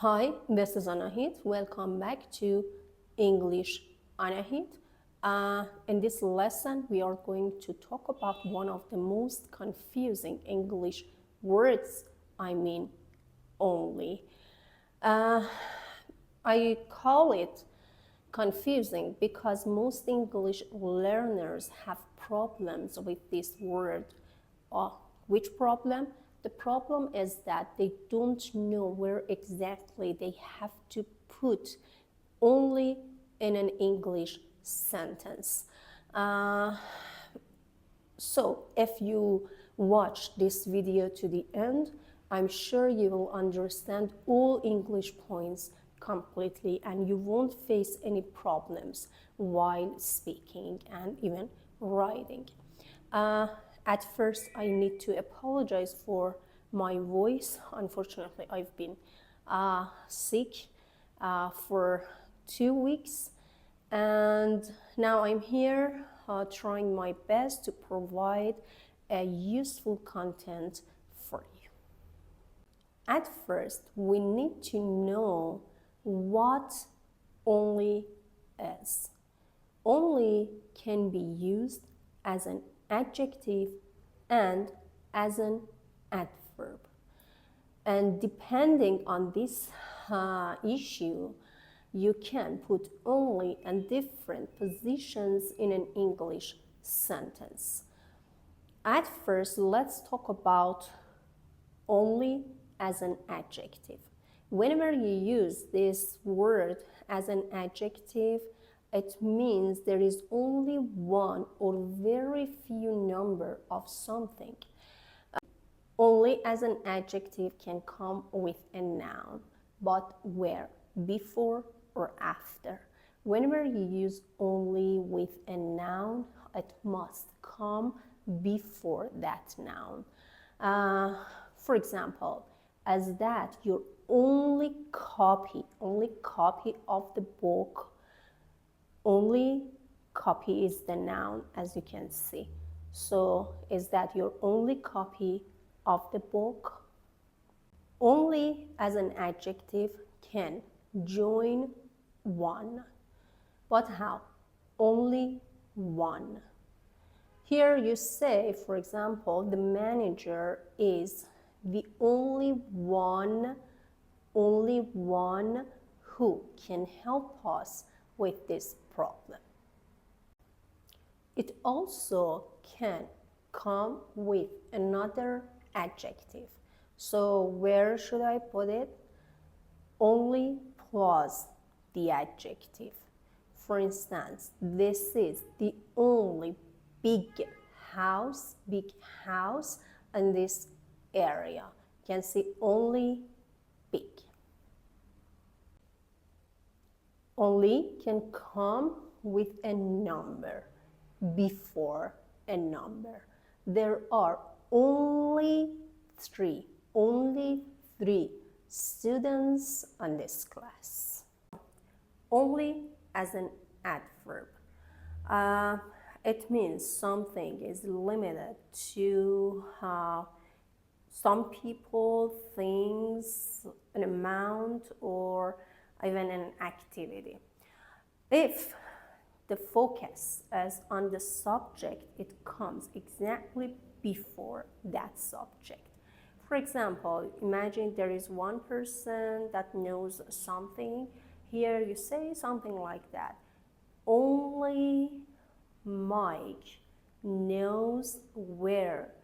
Hi, this is Anahit. Welcome back to EnglishAnahit. In this lesson, we are going to talk about one of the most confusing English words, only. I call it confusing because most English learners have problems with this word. Which problem? The problem is that they don't know where exactly they have to put only in an English sentence. So if you watch this video to the end, I'm sure you will understand all English points completely and you won't face any problems while speaking and even writing. At first, I need to apologize for my voice. Unfortunately, I've been sick for 2 weeks, and now I'm here trying my best to provide a useful content for you. At first, we need to know what only is. Only can be used as an adjective and as an adverb. And depending on this issue, you can put only in different positions in an English sentence. At first, let's talk about only as an adjective. Whenever you use this word as an adjective, it means there is only one or very few number of something. Only as an adjective can come with a noun, but where? Before or after? Whenever you use only with a noun, it must come before that noun. For example, as that your only copy of the book. Only copy is the noun, as you can see. So is that your only copy of the book? Only as an adjective can join one. But how? Only one. Here you say, for example, the manager is the only one who can help us with this problem. It also can come with another adjective. So where should I put it? Only plus the adjective. For instance, this is the only big house in this area. You can see only big. Only can come with a number before a number. There are only three students in this class. Only as an adverb. It means something is limited to some people, things, an amount, or even an activity. If the focus is on the subject, it comes exactly before that subject. For example, imagine there is one person that knows something. Here you say something like that. Only Mike knows where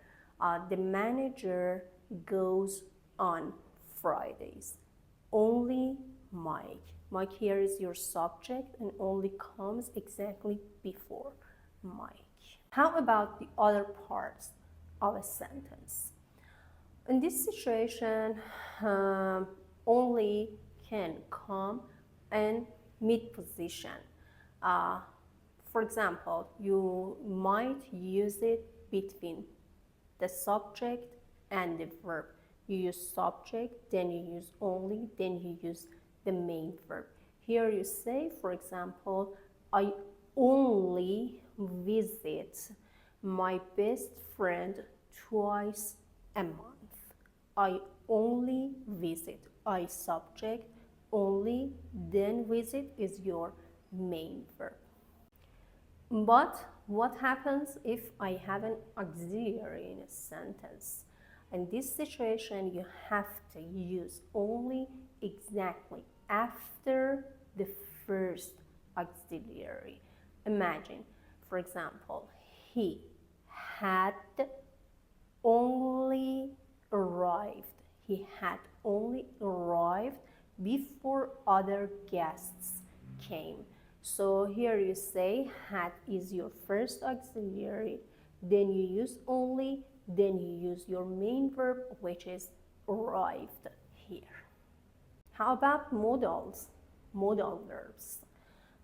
the manager goes on Fridays. Only Mike. Mike here is your subject and only comes exactly before Mike. How about the other parts of a sentence? In this situation, only can come in mid-position. For example, you might use it between the subject and the verb. You use subject, then you use only, then you use the main verb. Here you say, for example, I only visit my best friend twice a month. I only visit. I subject, only, then visit is your main verb. But what happens if I have an auxiliary in a sentence? In this situation, you have to use only exactly after the first auxiliary. Imagine, for example, he had only arrived. He had only arrived before other guests came. So here you say had is your first auxiliary, then you use only, then you use your main verb, which is arrived here. How about modals? Modal verbs.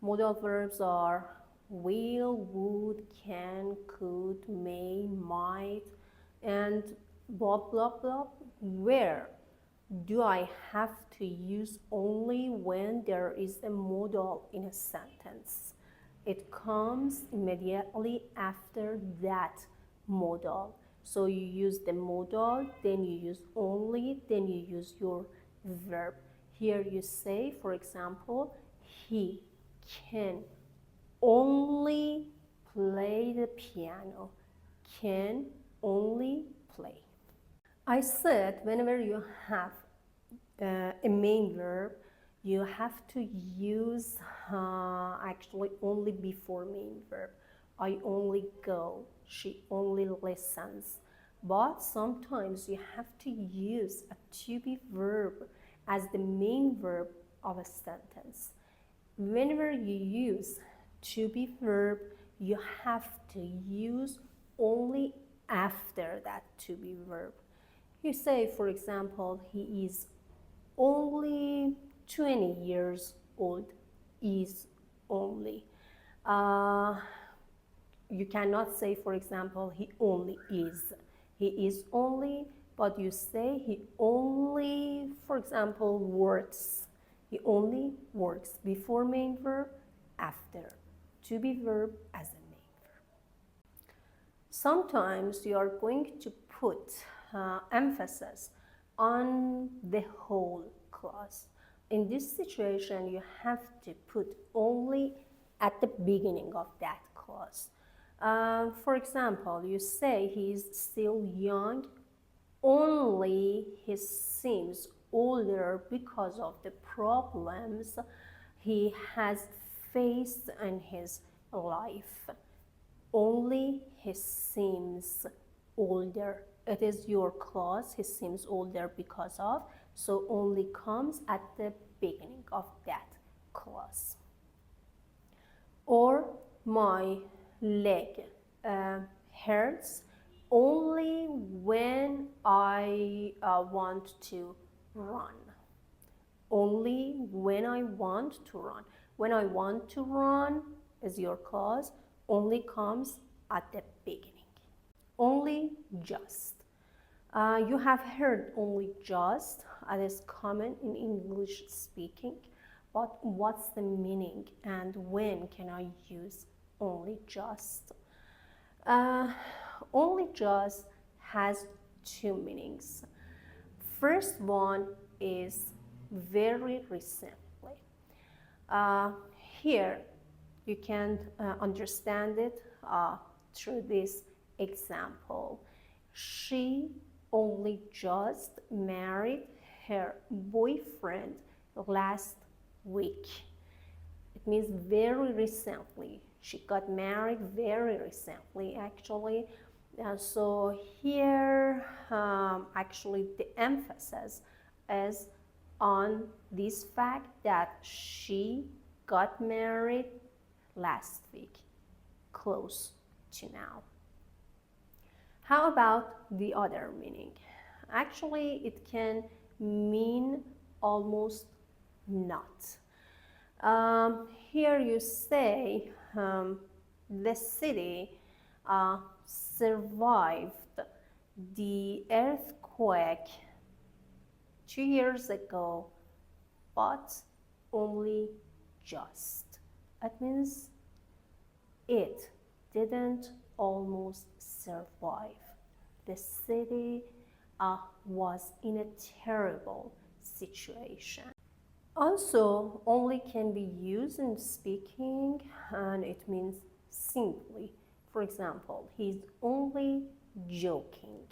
Modal verbs are will, would, can, could, may, might, and blah blah blah. Where do I have to use only when there is a modal in a sentence? It comes immediately after that modal. So you use the modal, then you use only, then you use your verb. Here you say, for example, he can only play the piano. Can only play. I said whenever you have a main verb, you have to use actually only before main verb. I only go, she only listens. But sometimes you have to use a to be verb as the main verb of a sentence. Whenever you use to be verb, you have to use only after that to be verb. You say, for example, he is only 20 years old. Is only. You cannot say, for example, he only is. He is only, but you say he only, for example, works. He only works before main verb, after to be verb as a main verb. Sometimes you are going to put emphasis on the whole clause. In this situation, you have to put only at the beginning of that clause. For example, you say he is still young, only he seems older because of the problems he has faced in his life. Only he seems older. It is your clause, he seems older because of, so only comes at the beginning of that clause. Or my leg hurts only when I want to run. Only when I want to run. When I want to run is your clause, only comes at the beginning. Only just. You have heard only just, it is common in English speaking, but what's the meaning and when can I use only just? Only just has two meanings. First one is very recently. Here you can understand it through this example. She only just married her boyfriend last week. It means very recently. She got married very recently, actually. So here, actually, the emphasis is on this fact that she got married last week, close to now. How about the other meaning? Actually, it can mean almost not. Here you say the city survived the earthquake 2 years ago, but only just. It means it didn't almost survive. The city was in a terrible situation. Also, only can be used in speaking and it means simply. For example, he's only joking.